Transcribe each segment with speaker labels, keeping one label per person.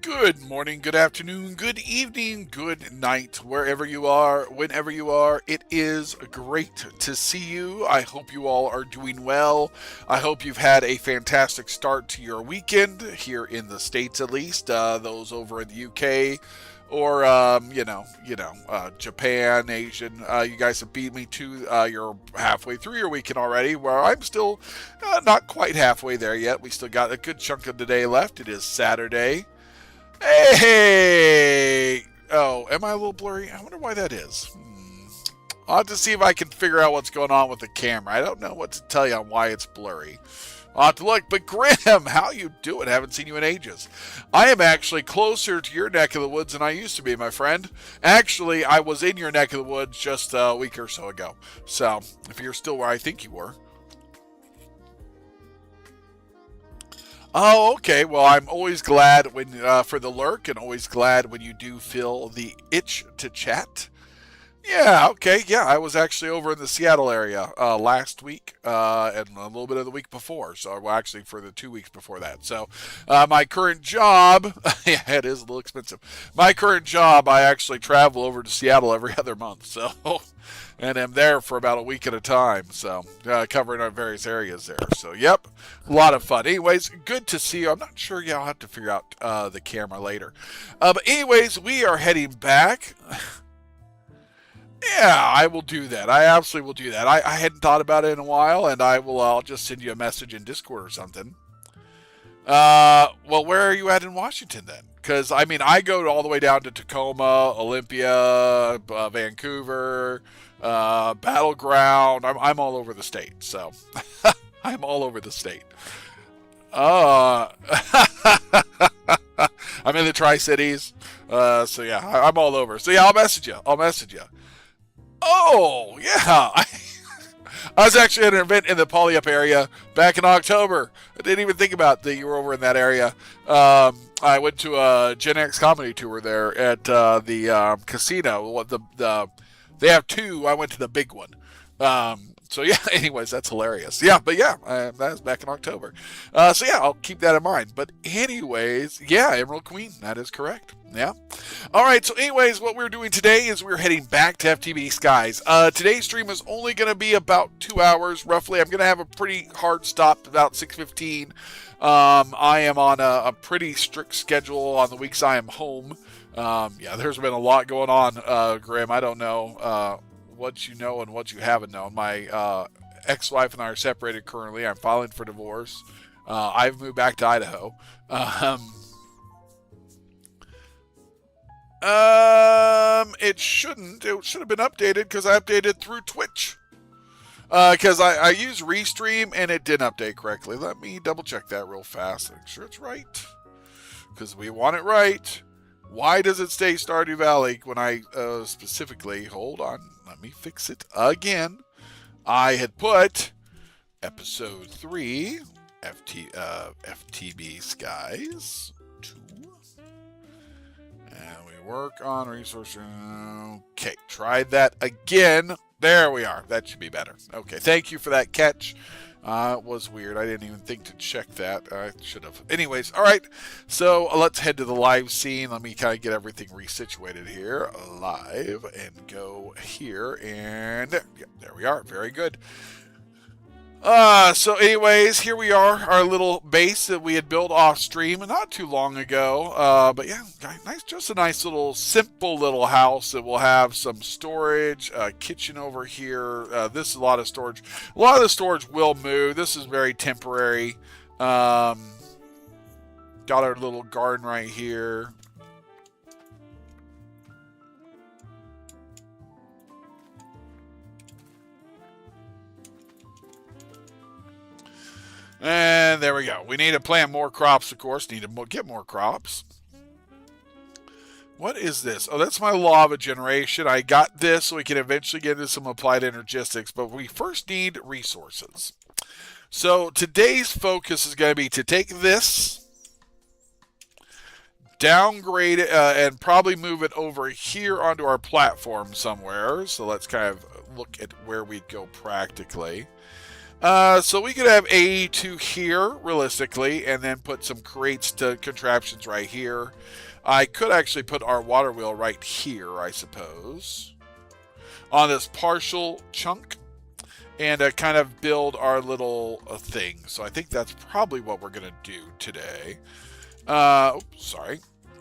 Speaker 1: Good morning, good afternoon, good evening, good night, wherever you are, whenever you are. It is great to see you. I hope you all are doing well. I hope you've had a fantastic start to your weekend here in the States, at least. Those over in the UK or Japan, Asian. You guys have beat me to you're halfway through your weekend already, where I'm still not quite halfway there yet. We still got a good chunk of the day left. It is Saturday. Hey! Oh, am I a little blurry? I wonder why that is. I'll have to see if I can figure out what's going on with the camera. I don't know what to tell you on why it's blurry. I'll have to look. But Graham, how you doing? Haven't seen you in ages. I am actually closer to your neck of the woods than I used to be, my friend. Actually, I was in your neck of the woods just a week or so ago. So, if you're still where I think you were. Oh, okay. Well, I'm always glad when for the lurk, and always glad when you do feel the itch to chat. Yeah, okay. Yeah, I was actually over in the Seattle area last week and a little bit of the week before. So, well, actually, for the 2 weeks before that. So, my current job, yeah, it is a little expensive. My current job, I actually travel over to Seattle every other month. So, and am there for about a week at a time. So, covering our various areas there. So, yep, a lot of fun. Anyways, good to see you. I'm not sure. Yeah, I'll have to figure out the camera later. But, anyways, we are heading back. Yeah, I will do that. I absolutely will do that. I hadn't thought about it in a while, and I'll just send you a message in Discord or something. Well, where are you at in Washington then? Because, I mean, I go all the way down to Tacoma, Olympia, Vancouver, Battleground. I'm all over the state, so I'm all over the state. Uh, I'm in the Tri-Cities, so yeah, I'm all over. So yeah, I'll message you. Oh, yeah. I was actually at an event in the Polyup area back in October. I didn't even think about that you were over in that area. I went to a Gen X comedy tour there at the casino. They have two. I went to the big one. So yeah, anyways, that's hilarious. Yeah, but yeah, that was back in October. So yeah, I'll keep that in mind. But anyways, yeah, Emerald Queen, that is correct. Yeah. All right. So anyways, what we're doing today is we're heading back to FTB Skies. Today's stream is only going to be about 2 hours, roughly. I'm going to have a pretty hard stop about 6:15. I am on a pretty strict schedule on the weeks I am home. Yeah, there's been a lot going on, Graham. I don't know what you know and what you haven't known. My ex-wife and I are separated currently. I'm filing for divorce. I've moved back to Idaho. It shouldn't. It should have been updated because I updated through Twitch. Because I used Restream and it didn't update correctly. Let me double check that real fast. Make sure it's right. Because we want it right. Why does it say Stardew Valley when I specifically, hold on, let me fix it again. I had put episode 3, FTB Skies 2. And we work on resources. Okay, tried that again. There we are. That should be better. Okay, thank you for that catch. It was weird. I didn't even think to check that. I should have. Anyways, all right. So let's head to the live scene. Let me kind of get everything resituated here. Live and go here. And yeah, there we are. Very good. So anyways, here we are, our little base that we had built off stream not too long ago. But yeah, nice, just a nice little simple little house that will have some storage, kitchen over here. This is a lot of storage. A lot of the storage will move. This is very temporary. Got our little garden right here. And there we go. We need to plant more crops, of course. Need to get more crops. What is this? Oh, that's my lava generation. I got this so we can eventually get into some applied energistics, but we first need resources. So today's focus is going to be to take this, downgrade it, and probably move it over here onto our platform somewhere. So let's kind of look at where we'd go practically. So we could have A2 here, realistically, and then put some crates to contraptions right here. I could actually put our water wheel right here, I suppose, on this partial chunk, and kind of build our little thing. So I think that's probably what we're going to do today. Oops, sorry,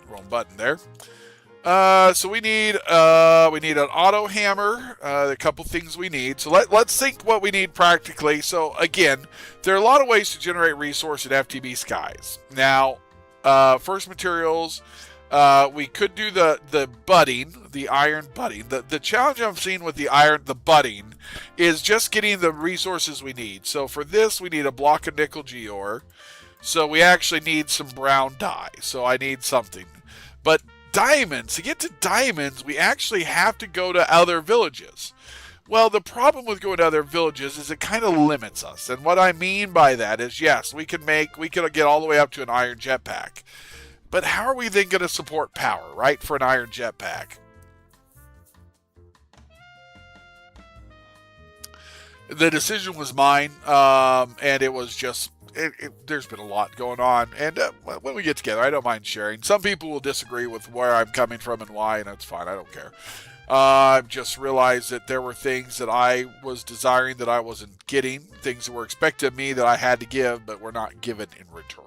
Speaker 1: wrong button there. So we need an auto hammer, a couple things we need. So let's think what we need practically. So again, there are a lot of ways to generate resource in FTB Skies. Now, first materials, we could do the budding, the iron budding. The challenge I'm seeing with the budding is just getting the resources we need. So for this, we need a block of nickel geore. So we actually need some brown dye. So I need something. But diamonds, to get to diamonds, we actually have to go to other villages. Well, the problem with going to other villages is it kind of limits us. And what I mean by that is, yes, we could get all the way up to an iron jetpack. But how are we then going to support power, right, for an iron jetpack? The decision was mine, and it was just, there's been a lot going on. And when we get together, I don't mind sharing. Some people will disagree with where I'm coming from and why, and that's fine. I don't care. I've just realized that there were things that I was desiring that I wasn't getting, things that were expected of me that I had to give, but were not given in return.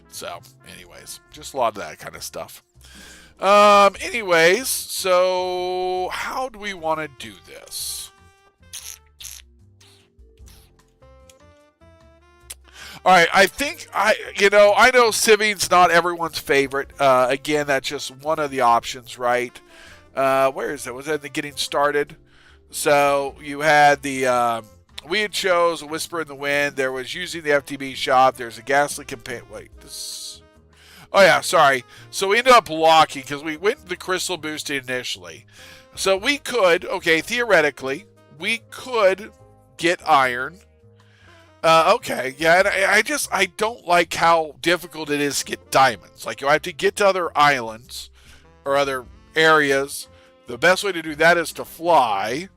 Speaker 1: So, anyways, just a lot of that kind of stuff. Anyways, so how do we want to do this? All right, I think I know sieving's not everyone's favorite. Again, that's just one of the options, right? Where is it? Was that the getting started? So you had the we had chose a whisper in the wind. There was using the FTB shop. There's a ghastly campaign. Wait, this. Oh yeah, sorry. So we ended up locking because we went the crystal boosting initially. So we could, okay, theoretically, we could get iron. Okay, yeah, and I don't like how difficult it is to get diamonds. Like, you have to get to other islands or other areas. The best way to do that is to fly,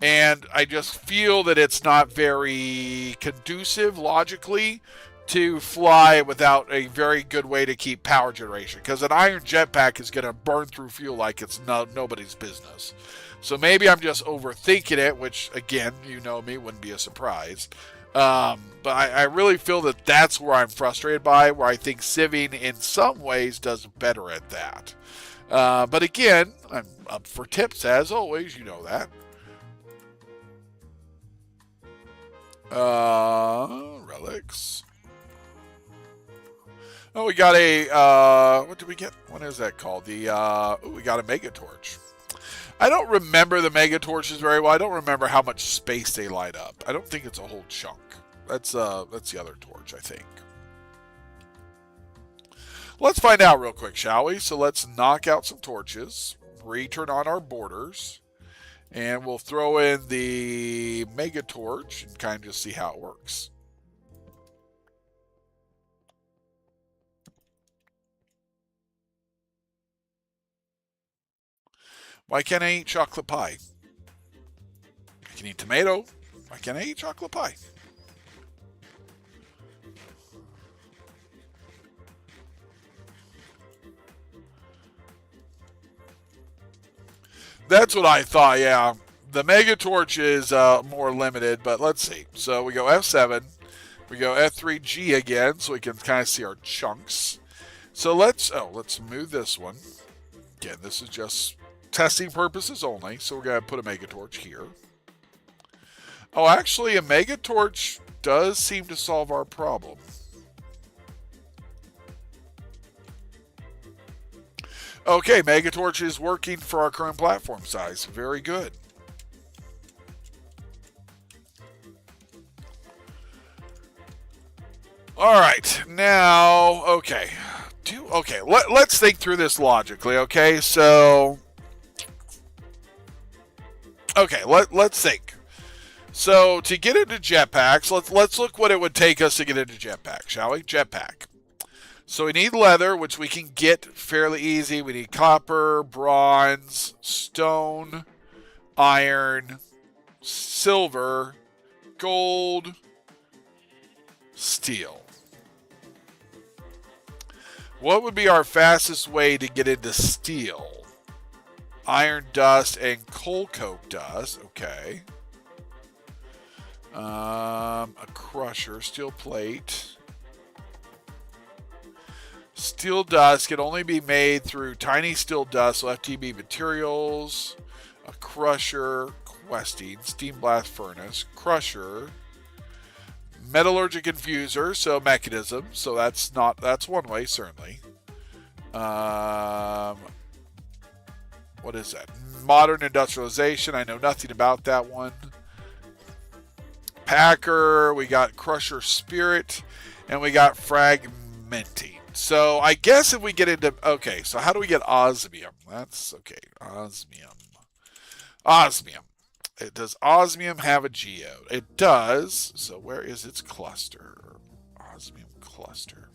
Speaker 1: and I just feel that it's not very conducive, logically, to fly without a very good way to keep power generation, because an iron jetpack is going to burn through fuel like it's nobody's business. So maybe I'm just overthinking it, which, again, you know me, wouldn't be a surprise. But I really feel that that's where I'm frustrated by, where I think sieving in some ways does better at that. But again, I'm up for tips as always, you know that. Relics. Oh, we got a, what did we get? What is that called? We got a Mega Torch. I don't remember the Mega Torches very well. I don't remember how much space they light up. I don't think it's a whole chunk. That's the other torch, I think. Let's find out real quick, shall we? So let's knock out some torches, return on our borders, and we'll throw in the Mega Torch and kind of just see how it works. Why can't I eat chocolate pie? I can eat tomato. Why can't I eat chocolate pie? That's what I thought, yeah. The Mega Torch is more limited, but let's see. So we go F7. We go F3G again, so we can kind of see our chunks. So let's move this one. Again, this is just testing purposes only, so we're going to put a Mega Torch here. Oh, actually, a Mega Torch does seem to solve our problem. Okay, Mega Torch is working for our current platform size. Very good. All right, now, okay. Let's think through this logically, okay? So, okay, let's think. So, to get into jetpacks, let's look what it would take us to get into jetpack, shall we? Jetpack. So we need leather, which we can get fairly easy. We need copper, bronze, stone, iron, silver, gold, steel. What would be our fastest way to get into steel? Iron dust and coal coke dust. Okay. A crusher, steel plate. Steel dust can only be made through tiny steel dust, so FTB materials. A crusher, questing, steam blast furnace, crusher. Metallurgic infuser, so mechanism. So that's one way, certainly. What is that? Modern industrialization. I know nothing about that one. Packer. We got crusher spirit, and we got fragmenting. So I guess if we get into okay, so how do we get osmium? That's okay. Osmium. Does osmium have a geode? It does. So where is its cluster? Osmium cluster.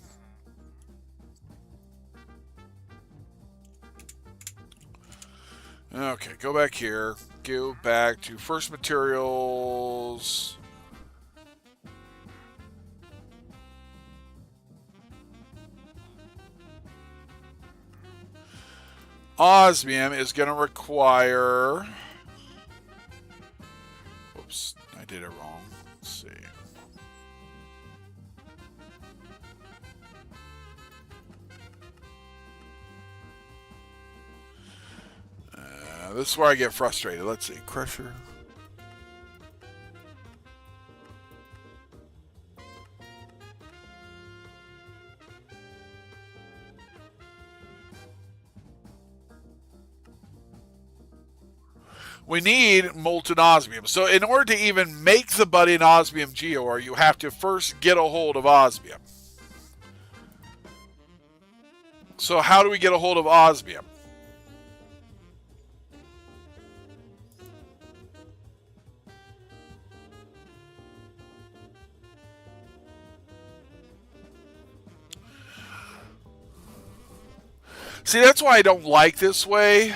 Speaker 1: Okay, go back here. Go back to first materials. Osmium is going to require... Oops, I did it wrong. Let's see. This is where I get frustrated. Let's see. Crusher. We need molten osmium. So in order to even make the budding osmium geode, you have to first get a hold of osmium. So how do we get a hold of osmium? See, that's why I don't like this way.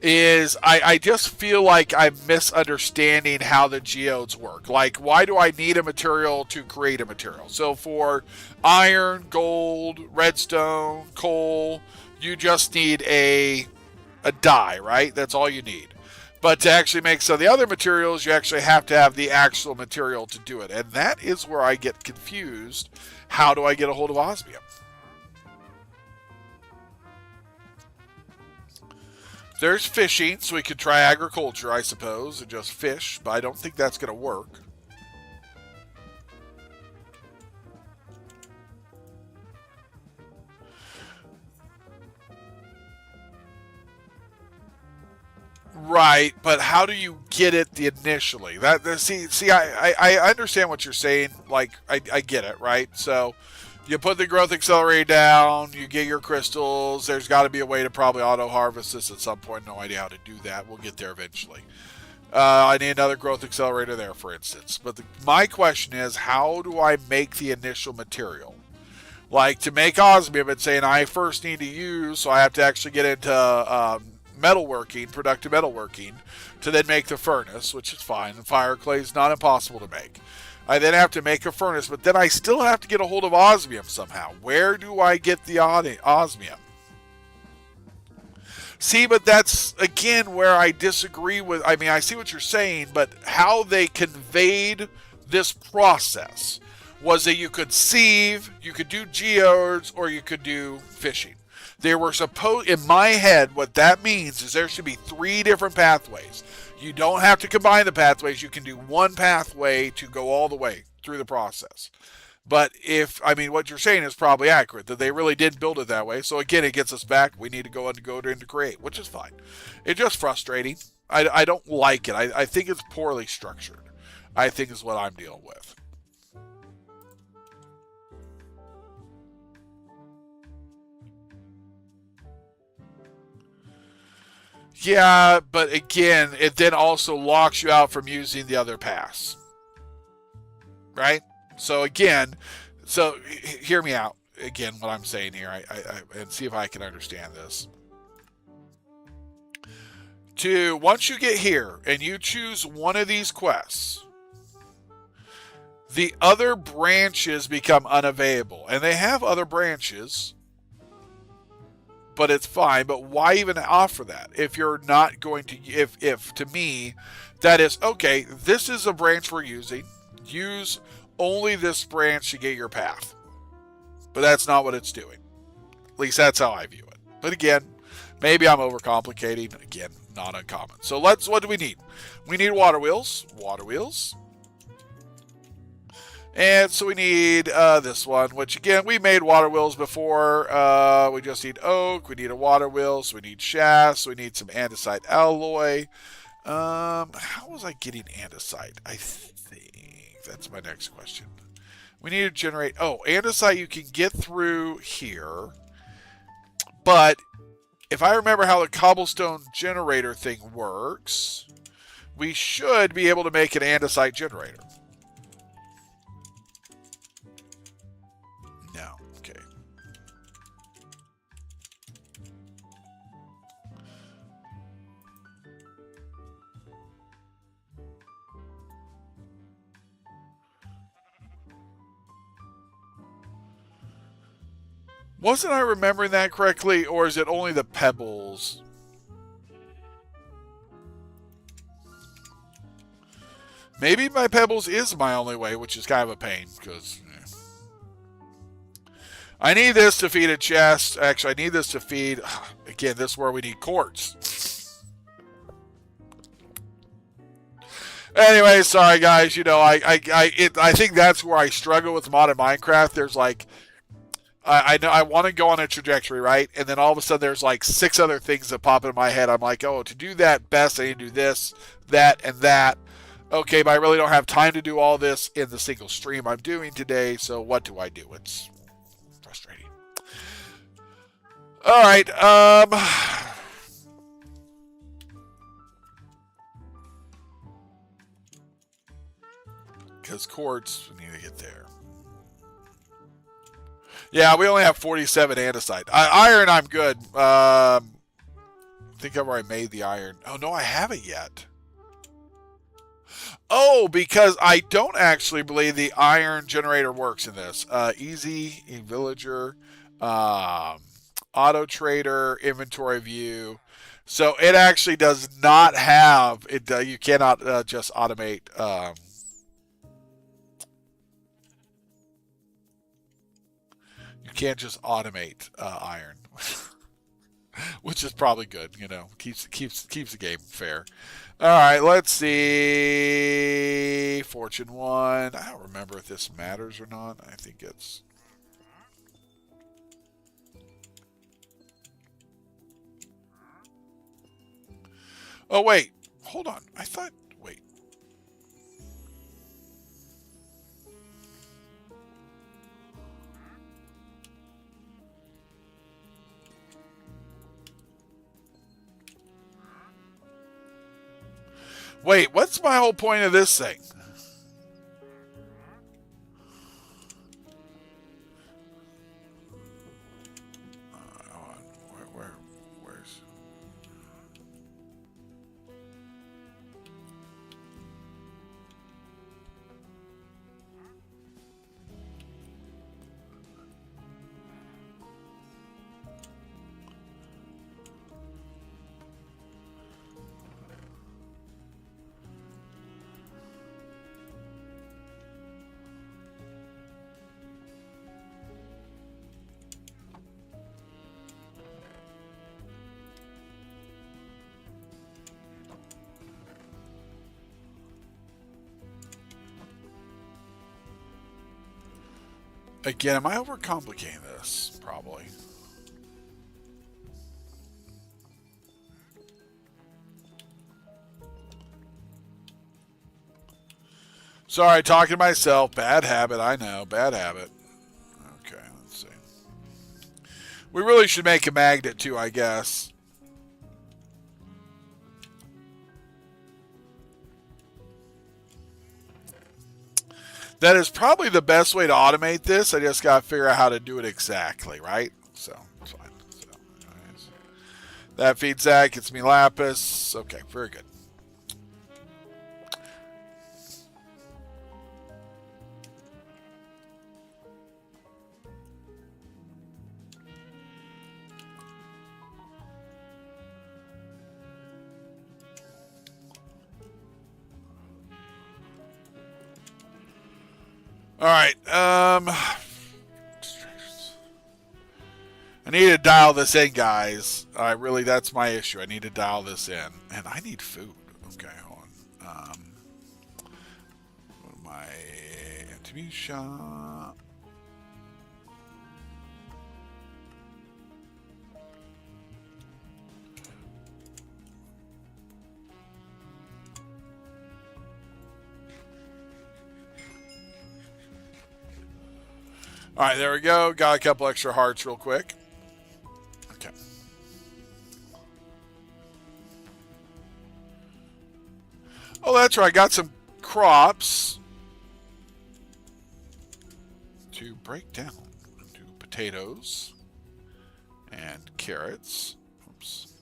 Speaker 1: Is I just feel like I'm misunderstanding how the geodes work. Like, why do I need a material to create a material? So for iron, gold, redstone, coal, you just need a dye, right? That's all you need. But to actually make some of the other materials, you actually have to have the actual material to do it. And that is where I get confused. How do I get a hold of osmium? There's fishing, so we could try agriculture, I suppose, and just fish, but I don't think that's going to work. Right, but how do you get it initially? See, I understand what you're saying. Like, I get it, right? So you put the growth accelerator down, you get your crystals. There's got to be a way to probably auto-harvest this at some point. No idea how to do that. We'll get there eventually. I need another growth accelerator there, for instance. But my question is, how do I make the initial material? Like, to make osmium, it's saying I first need to use, so I have to actually get into metalworking, productive metalworking, to then make the furnace, which is fine. And fire clay is not impossible to make. I then have to make a furnace, but then I still have to get a hold of osmium somehow. Where do I get the osmium? See, but that's, again, where I disagree with... I mean, I see what you're saying, but how they conveyed this process was that you could sieve, you could do geodes, or you could do fishing. They were supposed... In my head, what that means is there should be 3 different pathways. You don't have to combine the pathways. You can do one pathway to go all the way through the process. But what you're saying is probably accurate, that they really did build it that way. So again, it gets us back. We need to go into create, which is fine. It's just frustrating. I don't like it. I think it's poorly structured, I think is what I'm dealing with. Yeah, but again, it then also locks you out from using the other pass. Right? So again, hear me out. Again, what I'm saying here, and see if I can understand this. Once you get here and you choose one of these quests, the other branches become unavailable. And they have other branches, but it's fine. But why even offer that if you're not going to, if to me, that is, okay, this is a branch we're using. Use only this branch to get your path. But that's not what it's doing. At least that's how I view it. But again, maybe I'm overcomplicating. Again, not uncommon. So what do we need? We need water wheels. Water wheels. And so we need this one, which again, we made water wheels before. We just need oak. We need a water wheel. So we need shafts. We need some andesite alloy. How was I getting andesite? I think that's my next question. We need to generate... Oh, andesite you can get through here. But if I remember how the cobblestone generator thing works, we should be able to make an andesite generator. No. Okay. Wasn't I remembering that correctly, or is it only the pebbles? Maybe my pebbles is my only way, which is kind of a pain, because... I need this to feed a chest. Actually, I need this to feed... Again, this is where we need quartz. Anyway, sorry guys. You know, I think that's where I struggle with modded Minecraft. There's like... I know I want to go on a trajectory, right? And then all of a sudden there's like 6 other things that pop in my head. I'm like, oh, to do that best, I need to do this, that, and that. Okay, but I really don't have time to do all this in the single stream I'm doing today, so what do I do? It's frustrating. All right, because quartz, we need to get there. Yeah, we only have 47 andesite. Iron, I'm good. I think I've already made the iron. Oh, no, I haven't yet. Oh, because I don't actually believe the iron generator works in this. Easy, villager, auto trader, inventory view. So it actually does not have, you cannot just automate... You can't just automate iron, which is probably good. You know, keeps the game fair. All right, let's see. Fortune 1. I don't remember if this matters or not. I think it's... Oh wait, hold on. I thought. Wait. Wait, what's my whole point of this thing? Where's... Again, am I overcomplicating this? Probably. Sorry, talking to myself. Bad habit, I know. Bad habit. Okay, let's see. We really should make a magnet too, I guess. That is probably the best way to automate this. I just got to figure out how to do it exactly, right? So, it's fine. So, anyways. That feeds that, gets me lapis. Okay, very good. All right. I need to dial this in, guys. That's my issue. I need to dial this in. And I need food. Okay, hold on. Go to my FTB shop. All right, there we go. Got a couple extra hearts real quick. Okay. Oh, that's right. Got some crops to break down. Do potatoes and carrots. Oops.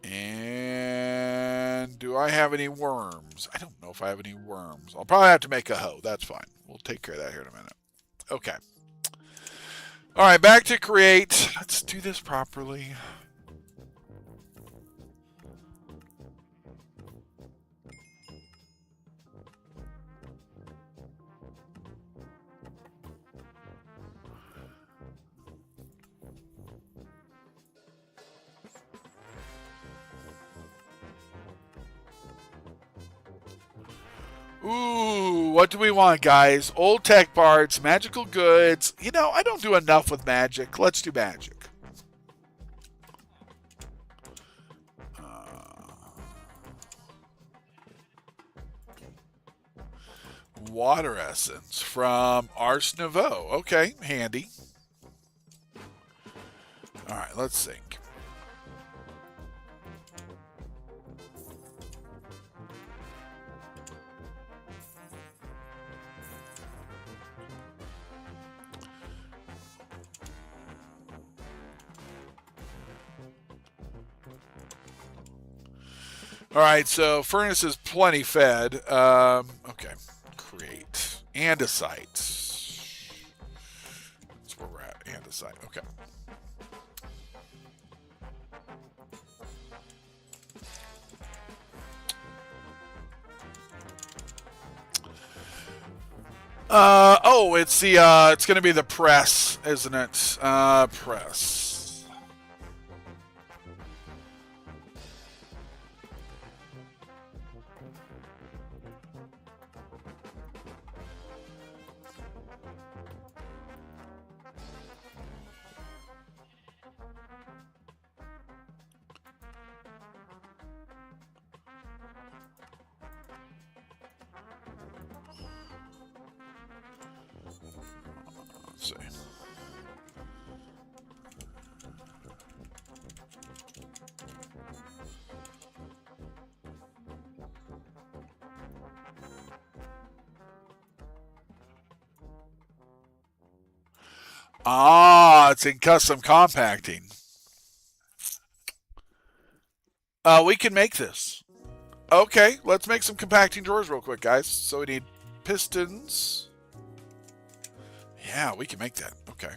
Speaker 1: And do I have any worms? I don't know if I have any worms. I'll probably have to make a hoe. That's fine. We'll take care of that here in a minute. Okay. All right, back to create. Let's do this properly. Ooh, what do we want, guys? Old tech parts, magical goods. You know, I don't do enough with magic. Let's do magic. Water essence from Ars Nouveau. Okay, handy. All right, let's think. All right, so furnace is plenty fed. Okay, create andesite. That's where we're at. Andesite. Okay. Oh, it's it's gonna be the press, isn't it? Press. Let's see. Ah, it's in custom compacting. We can make this. Okay, let's make some compacting drawers real quick, guys. So we need pistons. Yeah, we can make that. Okay.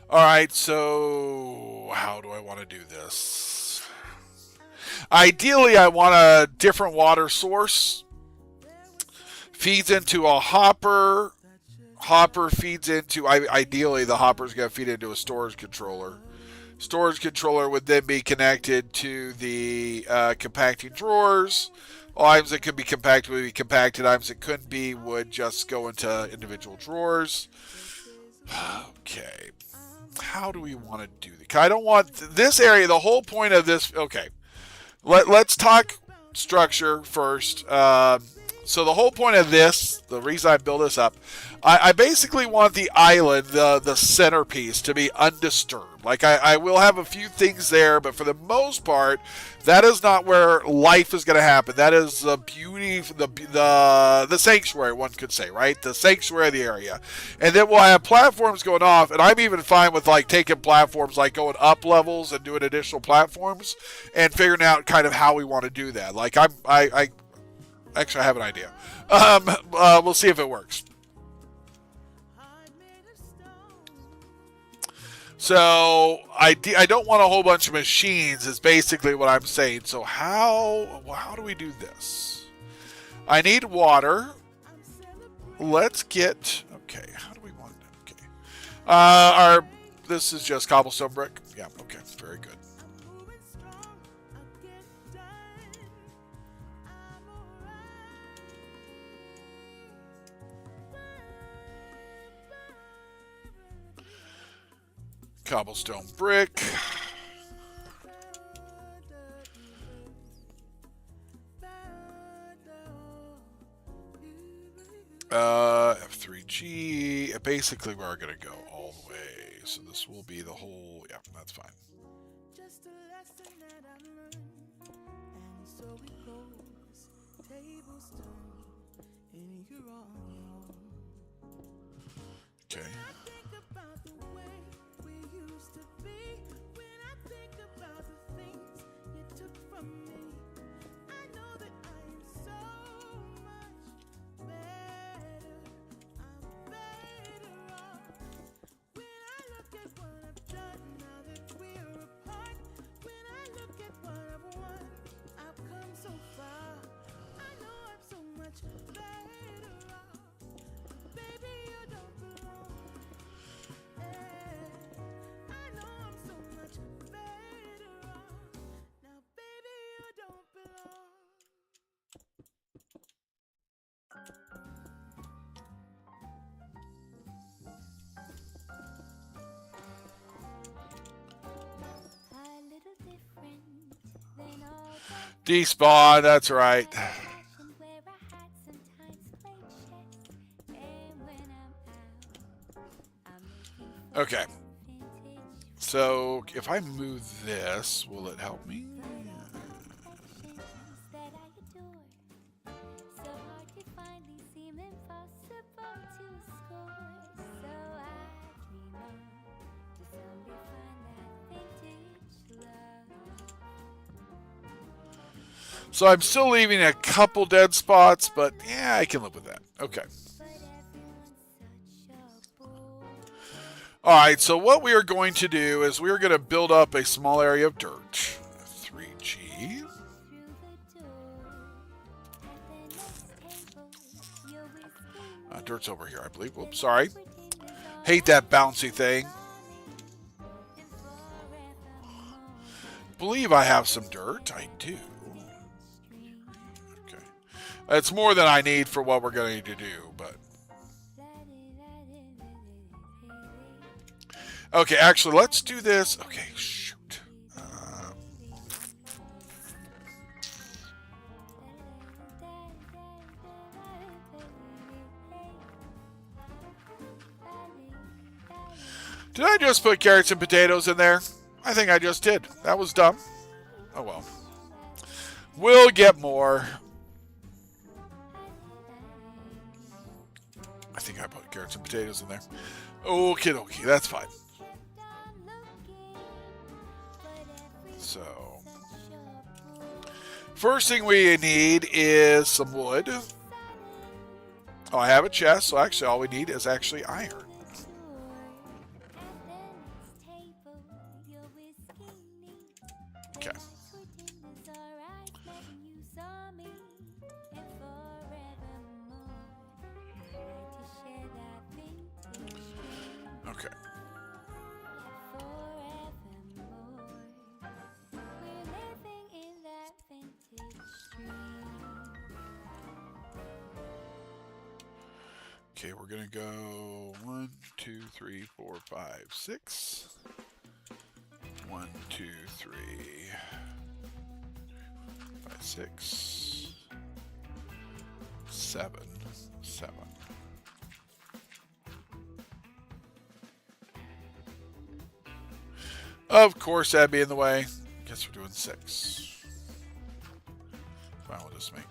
Speaker 1: All right, so how do I want to do this? Ideally, I want a different water source. Feeds into a hopper. Hopper feeds into, ideally, the hopper's going to feed into a storage controller. Storage controller would then be connected to the compacting drawers. Items that could be compacted would be compacted. Items that couldn't be would just go into individual drawers. Okay. How do we want to do this? I don't want this area. The whole point of this. Okay. Let's talk structure first. So the whole point of this, the reason I build this up, I basically want the island, the centerpiece, to be undisturbed. Like I will have a few things there, but for the most part, that is not where life is going to happen. That is the beauty, the sanctuary, one could say, right? The sanctuary of the area. And then we'll have platforms going off, and I'm even fine with like taking platforms, like going up levels and doing additional platforms, and figuring out kind of how we want to do that. Like I actually have an idea. We'll see if it works. So I don't want a whole bunch of machines is basically what I'm saying. So how do we do this? I need water. Let's get, okay, how do we want it? Okay. This is just cobblestone brick. Yeah, okay, very good. Cobblestone brick. F3G. Basically, we're going to go all the way. So this will be the whole. Yeah, that's fine. Okay. Despawn, that's right. Okay. So if I move this, will it help me? So I'm still leaving a couple dead spots, but yeah, I can live with that. Okay. All right, so what we are going to do is we are going to build up a small area of dirt. 3G. Dirt's over here, I believe. Whoops, sorry. Hate that bouncy thing. Believe I have some dirt. I do. Okay. It's more than I need for what we're going to do, but... Okay, actually, let's do this. Okay, shoot. Did I just put carrots and potatoes in there? I think I just did. That was dumb. Oh well. We'll get more. I think I put carrots and potatoes in there. Okie dokie, that's fine. So, first thing we need is some wood. Oh, I have a chest, so actually all we need is actually iron. Okay. Okay. Okay, we're gonna go 1, 2, 3, 4, 5, 6. 1, 2, 3, 5, 6, 7, 7. Of course, that'd be in the way. Guess we're doing 6. Fine, we'll just make.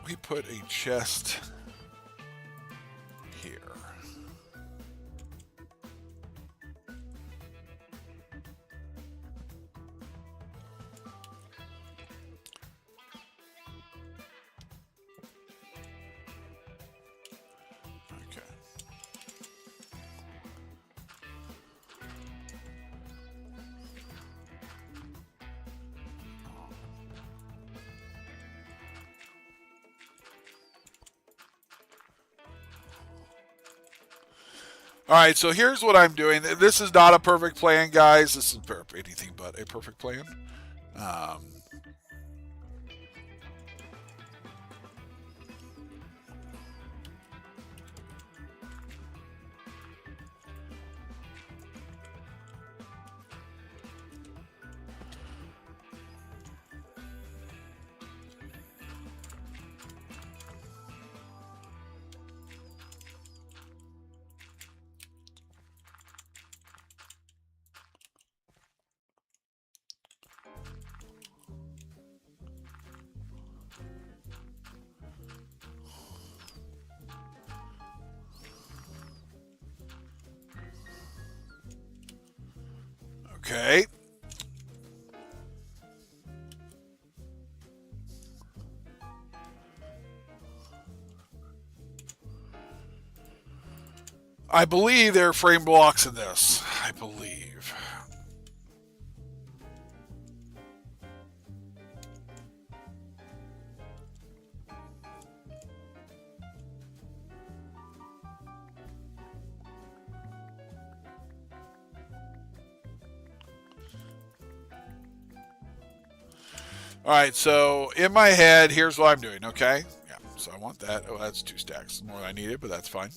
Speaker 1: we put a chest here. All right, so here's what I'm doing. This is not a perfect plan, guys. This is anything but a perfect plan. Um, okay. I believe there are frame blocks in this. I believe. All right, so in my head, here's what I'm doing, okay? Yeah, so I want that. Oh, that's 2 stacks. More than I needed, but that's fine.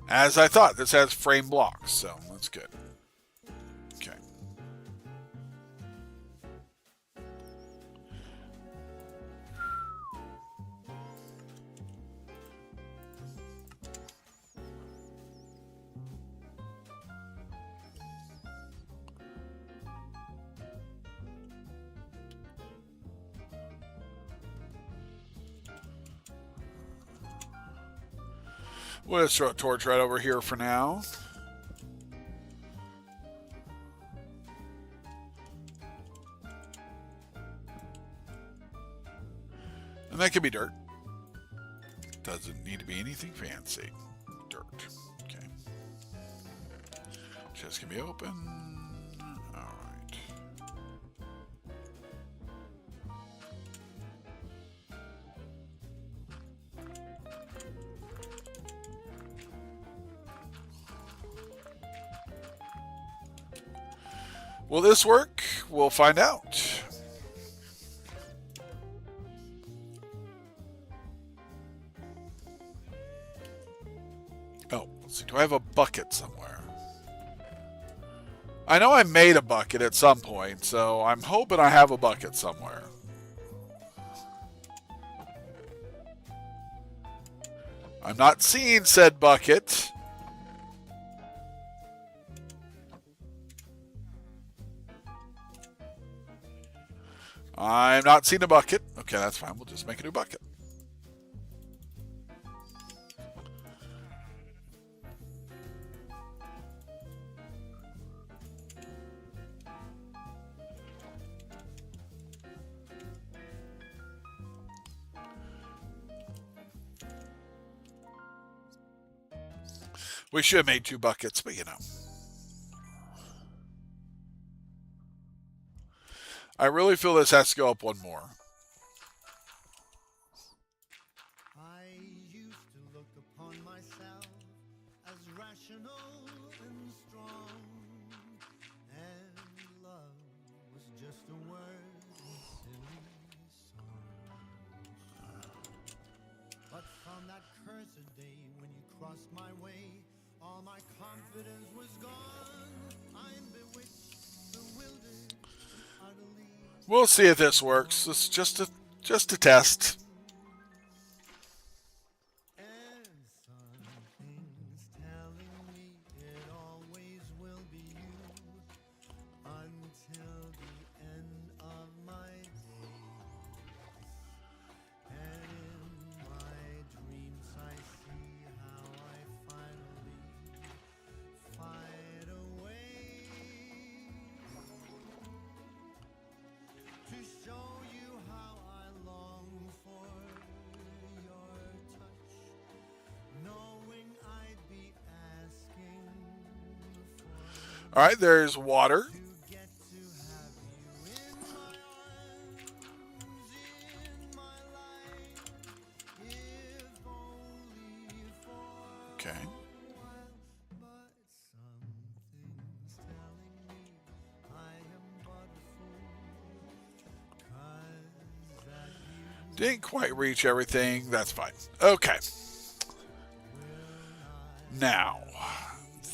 Speaker 1: As I thought, this has frame blocks, so that's good. Okay. We'll just throw a torch right over here for now. And that could be dirt. Doesn't need to be anything fancy. Dirt. Okay. Chest can be open. All right. Will this work? We'll find out. Oh, let's see. Do I have a bucket somewhere? I know I made a bucket at some point, so I'm hoping I have a bucket somewhere. I'm not seeing said bucket. I'm not seeing a bucket. Okay, that's fine. We'll just make a new bucket. We should have made 2 buckets, but you know. I really feel this has to go up 1 more.
Speaker 2: I used to look upon myself as rational and strong, and love was just a word in silly songs. But from that cursed day when you crossed my way, all my confidence was gone. I'm bewitched, bewildered, utterly.
Speaker 1: We'll see if this works. This is just a test.
Speaker 2: And something's telling
Speaker 1: All right, there's water. Okay. Didn't quite reach everything. That's fine. Okay. Now,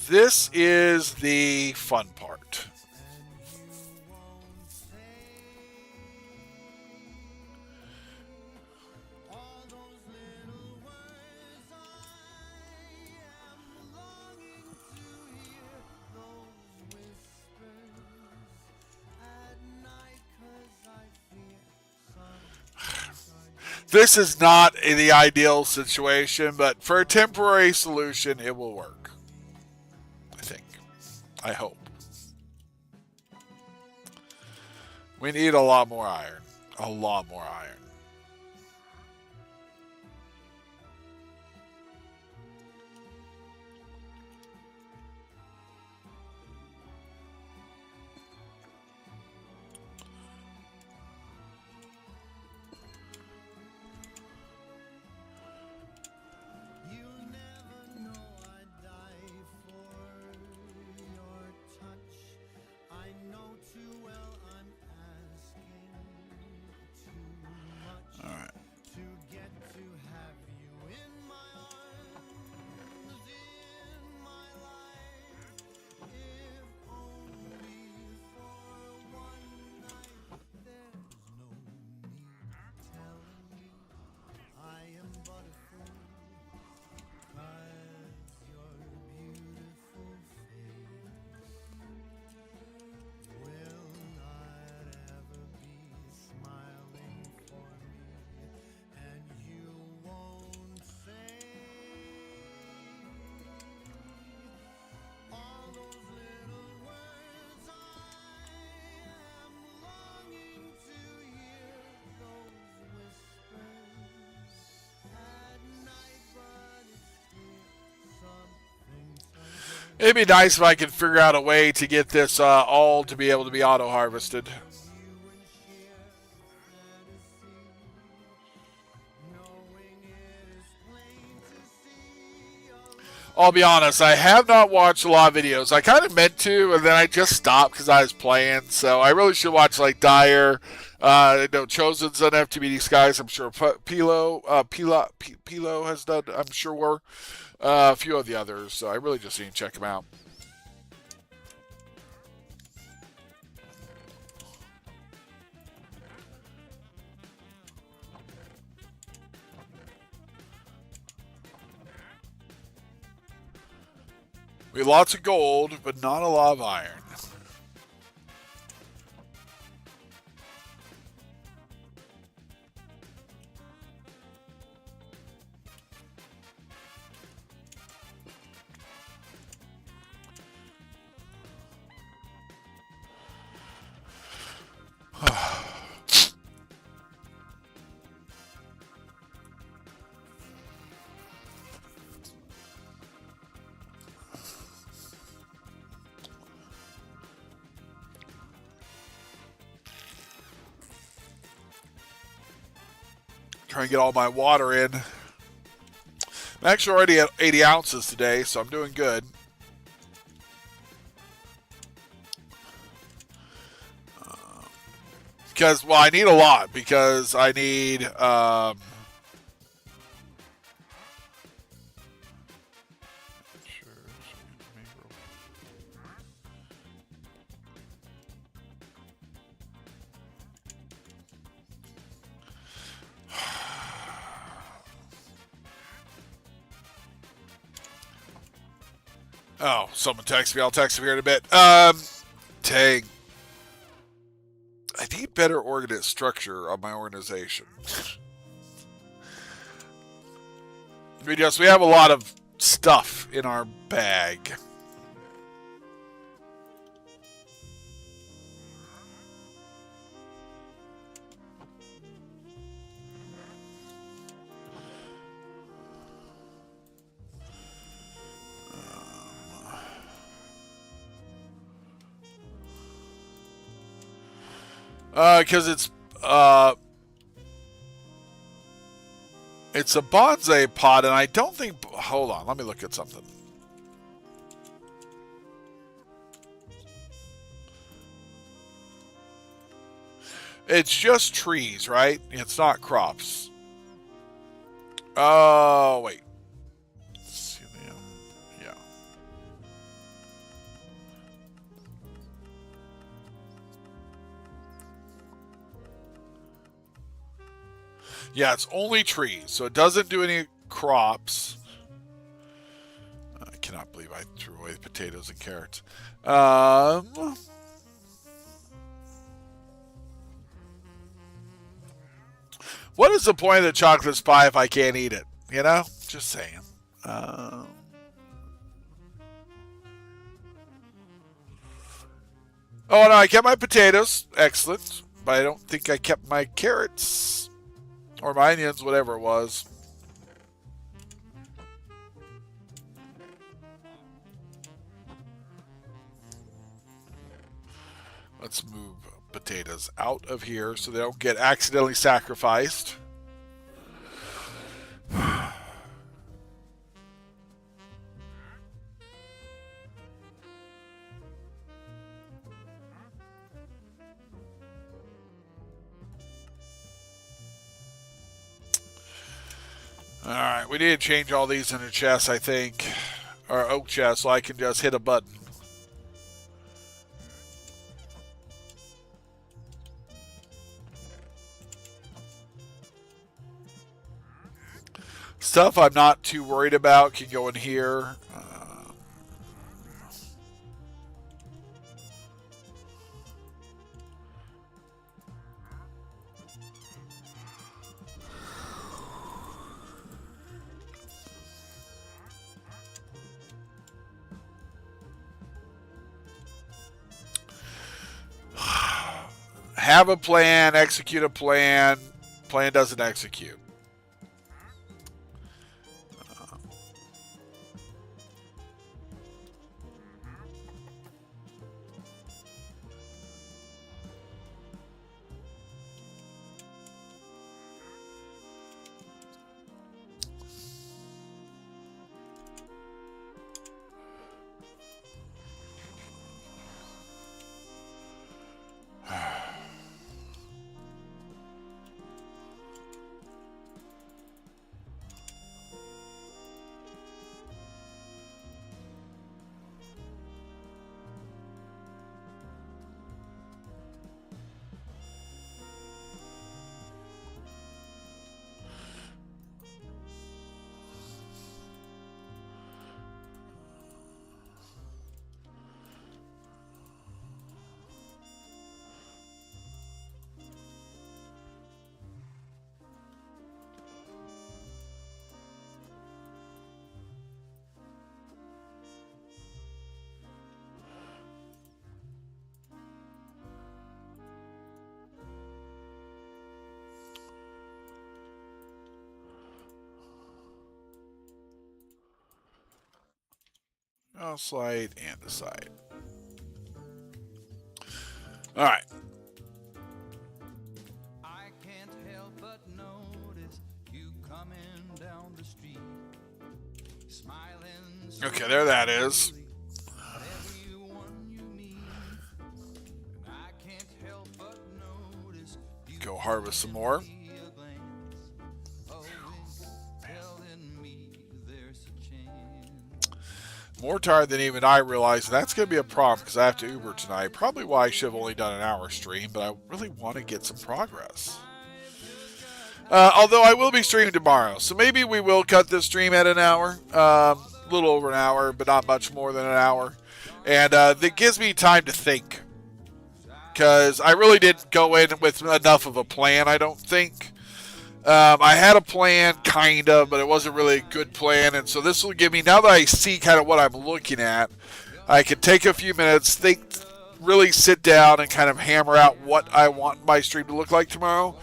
Speaker 1: this is the fun part. This is not the ideal situation, but for a temporary solution, it will work. I think. I hope. We need a lot more iron. A lot more iron. It'd be nice if I could figure out a way to get this all to be able to be auto-harvested. I'll be honest, I have not watched a lot of videos. I kind of meant to, and then I just stopped because I was playing. So I really should watch like Dyer. I know Chosen's on FTB Skies. I'm sure Pilo has done. I'm sure we're a few of the others. So I really just need to check them out. We have lots of gold, but not a lot of iron. Trying to get all my water in. I'm actually already at 80 ounces today, so I'm doing good. Because, well, I need a lot because I need oh, someone text me. I'll text him here in a bit. Dang. I need better structure on my organization. Because we have a lot of stuff in our bag. Because it's a bonsai pot, and I don't think. Hold on, let me look at something. It's just trees, right? It's not crops. Oh, wait. Yeah. Yeah, it's only trees, so it doesn't do any crops. I cannot believe I threw away the potatoes and carrots. What is the point of the chocolate pie if I can't eat it? You know? Just saying. Oh, no, I kept my potatoes. Excellent. But I don't think I kept my carrots. Or my onions, whatever it was. Let's move potatoes out of here so they don't get accidentally sacrificed. Alright, we need to change all these into chests, I think. Or oak chests, so I can just hit a button. Stuff I'm not too worried about can go in here. Have a plan, execute a plan. Plan doesn't execute. I'll slide and decide. All right.
Speaker 2: I can't help but notice you coming down the street, smiling.
Speaker 1: Okay, there that is.
Speaker 2: Everyone you meet, I can't help but notice you
Speaker 1: Go harvest some more.
Speaker 2: see a glance, always telling me there's a chance.
Speaker 1: More tired than even I realized. That's going to be a problem because I have to Uber tonight. Probably why I should have only done an hour stream, but I really want to get some progress. Although I will be streaming tomorrow, so maybe we will cut this stream at an hour. A little over an hour, but not much more than an hour. And that gives me time to think. Because I really didn't go in with enough of a plan, I don't think. I had a plan, kind of, but it wasn't really a good plan. And so this will give me, now that I see kind of what I'm looking at, I can take a few minutes, think, really sit down and kind of hammer out what I want my stream to look like tomorrow.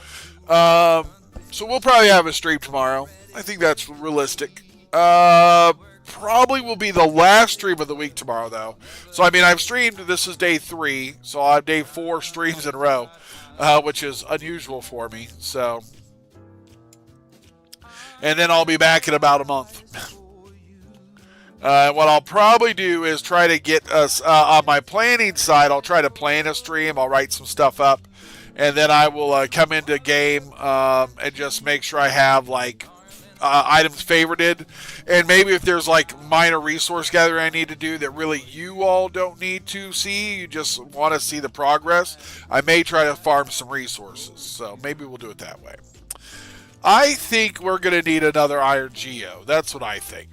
Speaker 1: So we'll probably have a stream tomorrow. I think that's realistic. Probably will be the last stream of the week tomorrow, though. So, I mean, I've streamed, this is day 3, so I'll have day 4 streams in a row. which is unusual for me. So, and then I'll be back in about a month. What I'll probably do is try to get us on my planning side. I'll try to plan a stream. I'll write some stuff up, and then I will come into game and just make sure I have like items favorited, and maybe if there's like minor resource gathering I need to do that really you all don't need to see, you just want to see the progress, I may try to farm some resources. So maybe we'll do it that way. I think we're going to need another Iron Geo. That's what I think.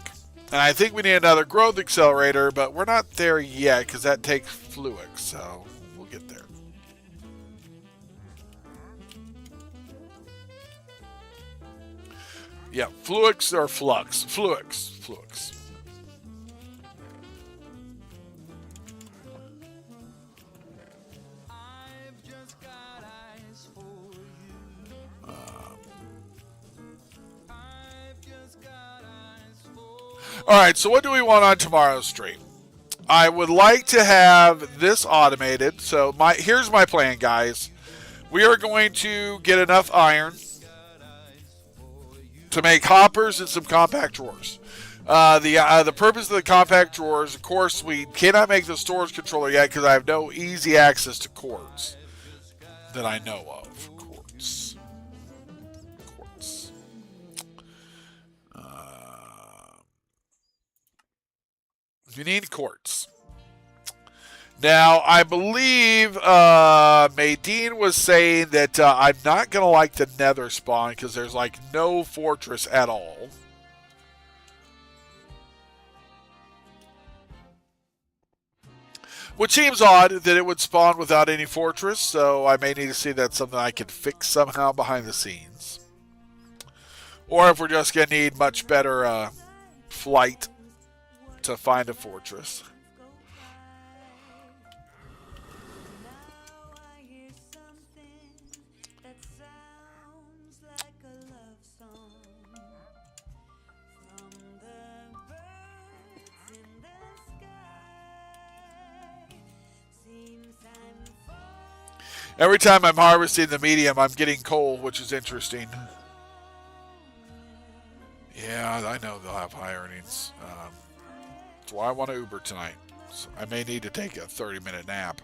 Speaker 1: And I think we need another growth accelerator, but we're not there yet because that takes Fluix, so we'll get there. Yeah, Fluix or Flux? Fluix. All right, so what do we want on tomorrow's stream? I would like to have this automated. So here's my plan, guys. We are going to get enough iron to make hoppers and some compact drawers. The purpose of the compact drawers, of course, we cannot make the storage controller yet because I have no easy access to quartz that I know of. Quartz. You need quartz. Now, I believe Maydeen was saying that I'm not going to like the nether spawn because there's like no fortress at all. Which seems odd that it would spawn without any fortress, so I may need to see that's something I can fix somehow behind the scenes. Or if we're just going to need much better flight to find a fortress. Every time I'm harvesting the medium, I'm getting coal, which is interesting. Yeah, I know they'll have high earnings. That's why I want to Uber tonight. So I may need to take a 30-minute nap.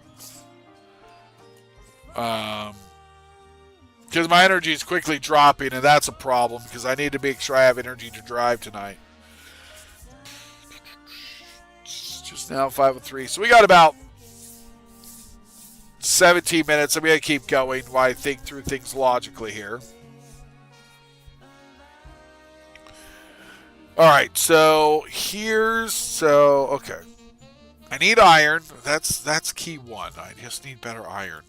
Speaker 1: Because my energy is quickly dropping, and that's a problem, because I need to make sure I have energy to drive tonight. It's just now 5:03. So we got about 17 minutes. I'm going to keep going while I think through things logically here. All right, so okay. I need iron. That's key one. I just need better iron.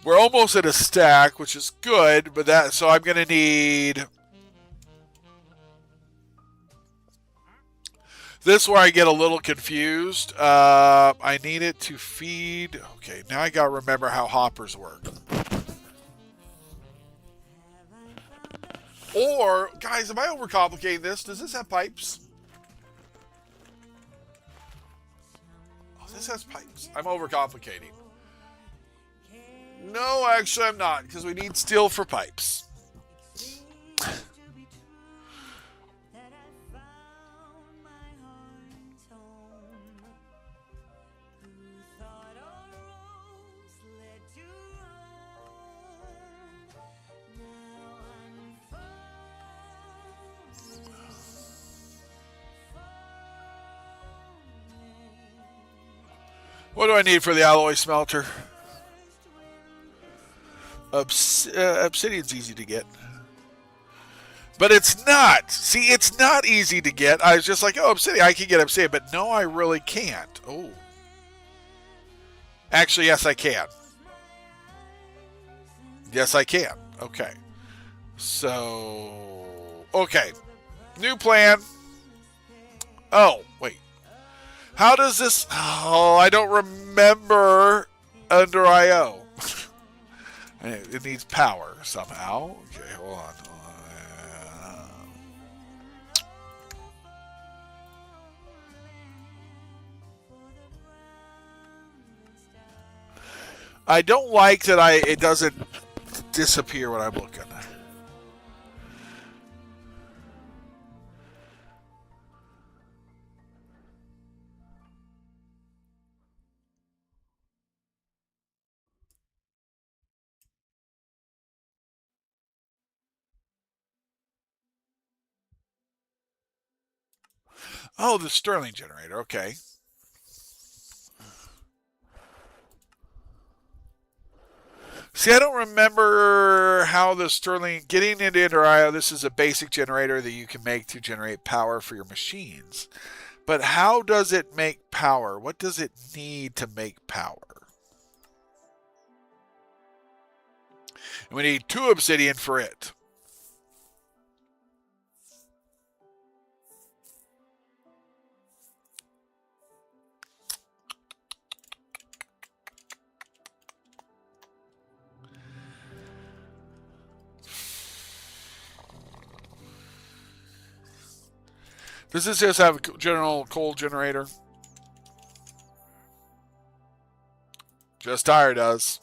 Speaker 1: We're almost at a stack, which is good, but so I'm going to need. This is where I get a little confused. I need it to feed. Okay, now I got to remember how hoppers work. Or, guys, am I overcomplicating this? Does this have pipes? Oh, this has pipes. I'm overcomplicating. No, actually, I'm not, because we need steel for pipes. What do I need for the alloy smelter? Obsidian's easy to get. But it's not. See, it's not easy to get. I was just like, oh, obsidian. I can get obsidian. But no, I really can't. Oh. Actually, yes, I can. Yes, I can. Okay. So, okay. New plan. Oh, wait. How does this... Oh, I don't remember under I.O. It needs power somehow. Okay, hold on. I don't like that it doesn't disappear when I'm looking. Oh, the Stirling generator. Okay. See, I don't remember how the Stirling getting into Inter-IO. This is a basic generator that you can make to generate power for your machines. But how does it make power? What does it need to make power? And we need 2 obsidian for it. Does this just have a general coal generator? Just Tire does.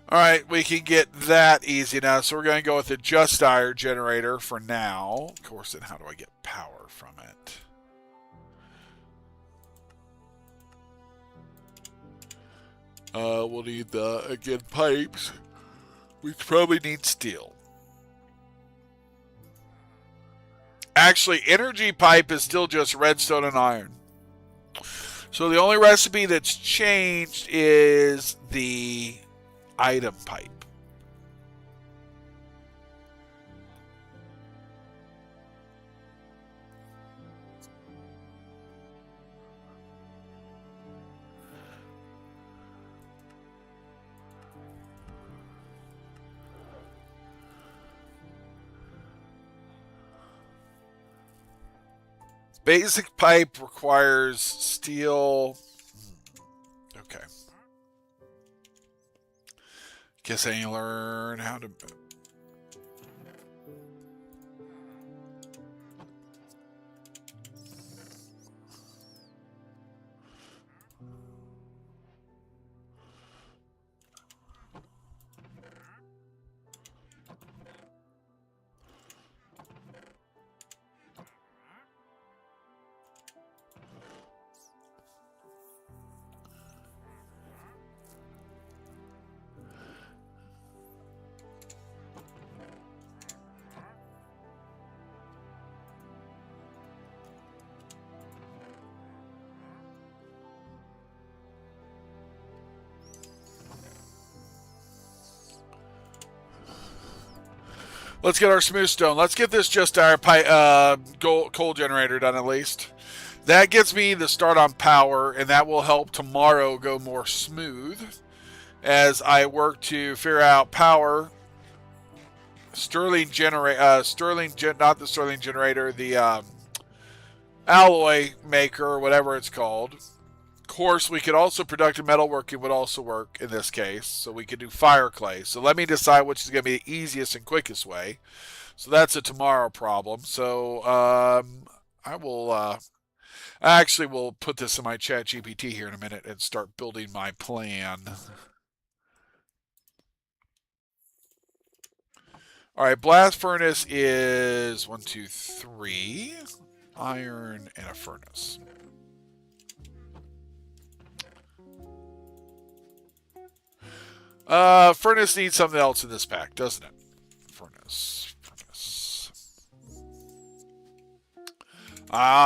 Speaker 1: All right, we can get that easy now. So we're going to go with the Just Tire generator for now. Of course, then how do I get power from it? We'll need again, pipes. We probably need steel. Actually, energy pipe is still just redstone and iron. So the only recipe that's changed is the item pipe. Basic pipe requires steel. Okay. Guess I learn how to. Let's get our smooth stone. Let's get this just our coal generator done at least. That gets me the start on power, and that will help tomorrow go more smooth as I work to figure out power. Not the Stirling generator, the alloy maker, or whatever it's called. Of course, we could also productive metalworking would also work in this case. So we could do fire clay. So let me decide which is going to be the easiest and quickest way. So that's a tomorrow problem. So I will actually will put this in my chat GPT here in a minute and start building my plan. All right, blast furnace is 1, 2, 3. Iron and a furnace. Furnace needs something else in this pack, doesn't it? Furnace.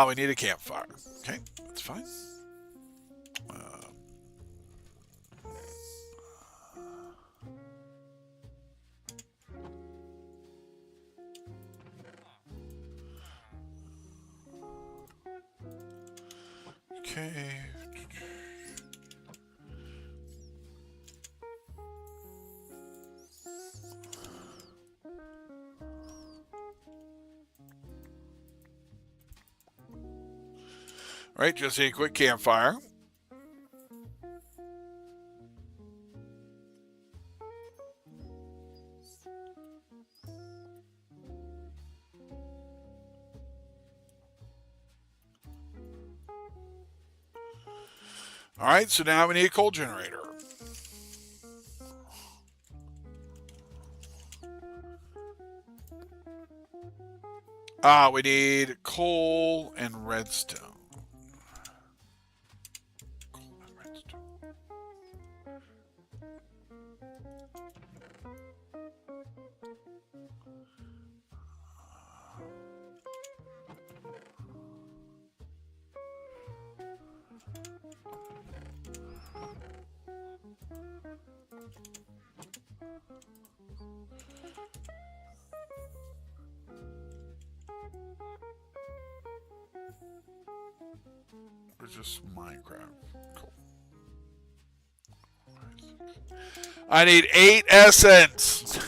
Speaker 1: We need a campfire. Okay, that's fine. Okay. Right, just a quick campfire. All right, so now we need a coal generator. We need coal and redstone. Coal and redstone. Or just Minecraft. Cool. I need 8 essence.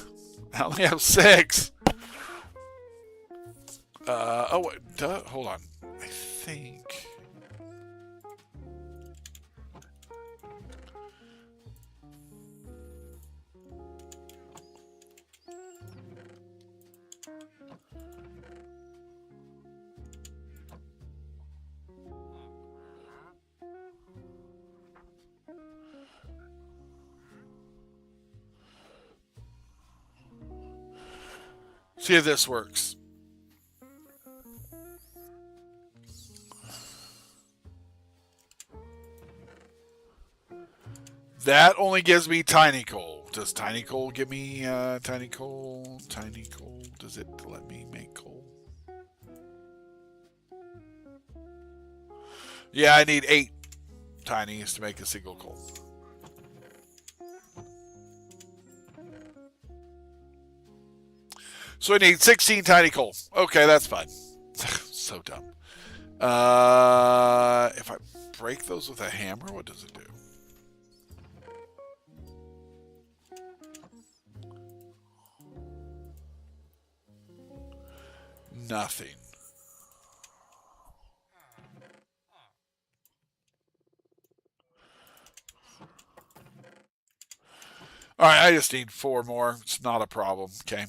Speaker 1: I only have 6. Oh, wait, hold on. I think. See if this works. That only gives me tiny coal. Does tiny coal give me tiny coal? Tiny coal. Does it let me make coal? Yeah, I need 8 tinies to make a single coal. So I need 16 tiny coal. Okay, that's fine. So dumb. If I break those with a hammer, what does it do? Nothing. All right, I just need 4 more. It's not a problem. Okay.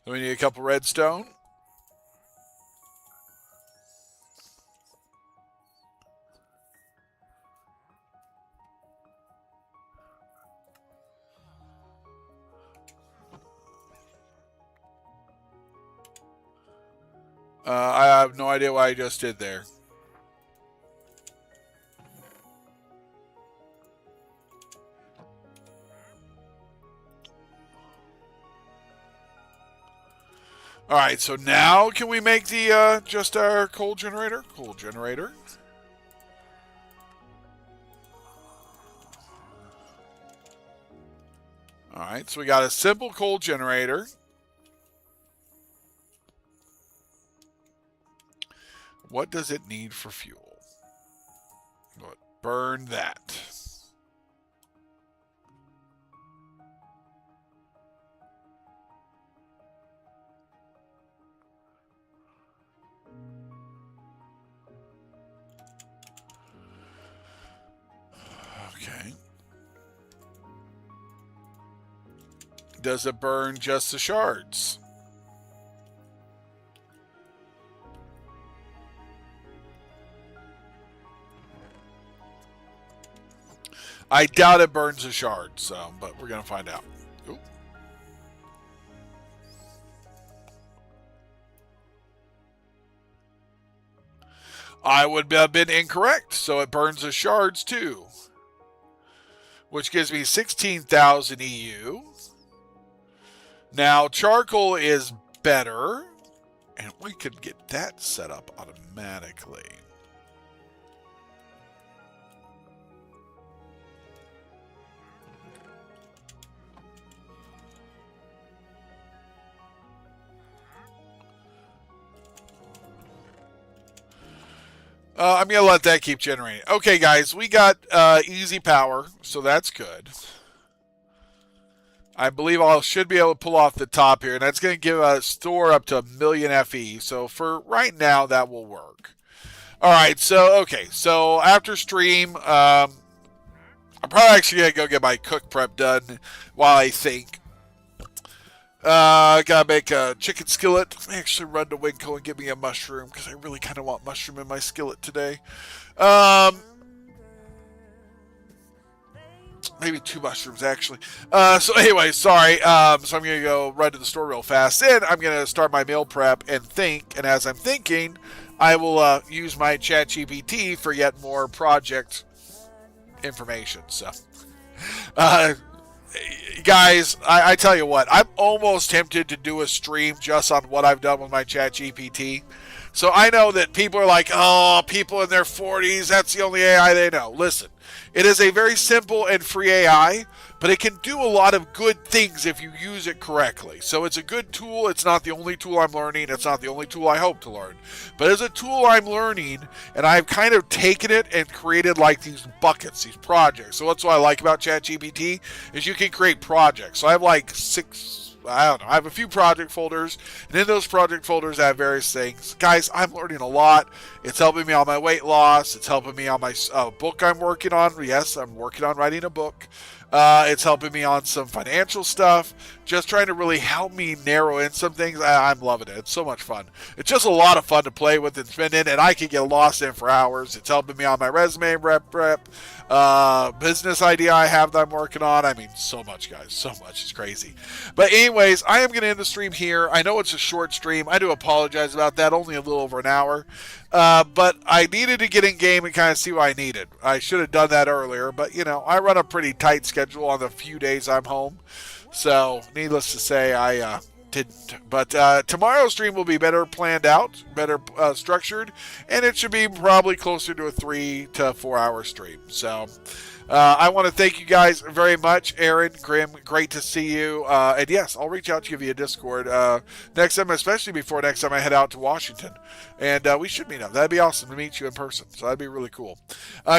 Speaker 1: Then we need a couple redstone. I have no idea what I just did there. All right, so now can we make the just our coal generator? Coal generator. All right, so we got a simple coal generator. What does it need for fuel? But burn that. Okay. Does it burn just the shards? I doubt it burns the shards, so, but we're going to find out. Ooh. I would have been incorrect, so it burns the shards too. Which gives me 16,000 EU. Now, charcoal is better, and we could get that set up automatically. I'm going to let that keep generating. Okay, guys, we got easy power, so that's good. I believe I should be able to pull off the top here, and that's going to give a store up to 1 million FE. So for right now, that will work. All right, so after stream, I'm probably actually going to go get my cook prep done while I think. Gotta make a chicken skillet. I may actually run to Winco and get me a mushroom because I really kind of want mushroom in my skillet today. Maybe 2 mushrooms, actually. So anyway, sorry. So I'm going to go run to the store real fast. Then I'm going to start my meal prep and think. And as I'm thinking, I will use my ChatGPT for yet more project information. So, guys, I tell you what. I'm almost tempted to do a stream just on what I've done with my ChatGPT. So I know that people are like, oh, people in their 40s, that's the only AI they know. Listen, it is a very simple and free AI, but it can do a lot of good things if you use it correctly. So it's a good tool. It's not the only tool I'm learning. It's not the only tool I hope to learn. But as a tool I'm learning, and I've kind of taken it and created like these buckets, these projects. So that's what I like about ChatGPT is you can create projects. So I have like 6... I don't know. I have a few project folders, and in those project folders, I have various things. Guys, I'm learning a lot. It's helping me on my weight loss. It's helping me on my book I'm working on. Yes, I'm working on writing a book. It's helping me on some financial stuff. Just trying to really help me narrow in some things. I'm loving it. It's so much fun. It's just a lot of fun to play with and spend in, and I can get lost in for hours. It's helping me on my resume prep. Business idea I have that I'm working on. I mean, so much, guys. So much. It's crazy. But anyways, I am going to end the stream here. I know it's a short stream. I do apologize about that. Only a little over an hour. But I needed to get in game and kind of see what I needed. I should have done that earlier. But, you know, I run a pretty tight schedule on the few days I'm home. So, needless to say, I didn't. But tomorrow's stream will be better planned out, better structured, and it should be probably closer to a 3 to 4 hour stream. So I want to thank you guys very much. Aaron, Grim, great to see you. And yes, I'll reach out to you via Discord next time, especially before next time I head out to Washington. And we should meet up. That'd be awesome to meet you in person. So that'd be really cool.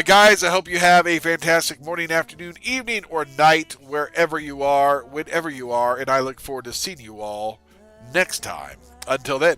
Speaker 1: Guys, I hope you have a fantastic morning, afternoon, evening, or night, wherever you are, whenever you are. And I look forward to seeing you all next time. Until then.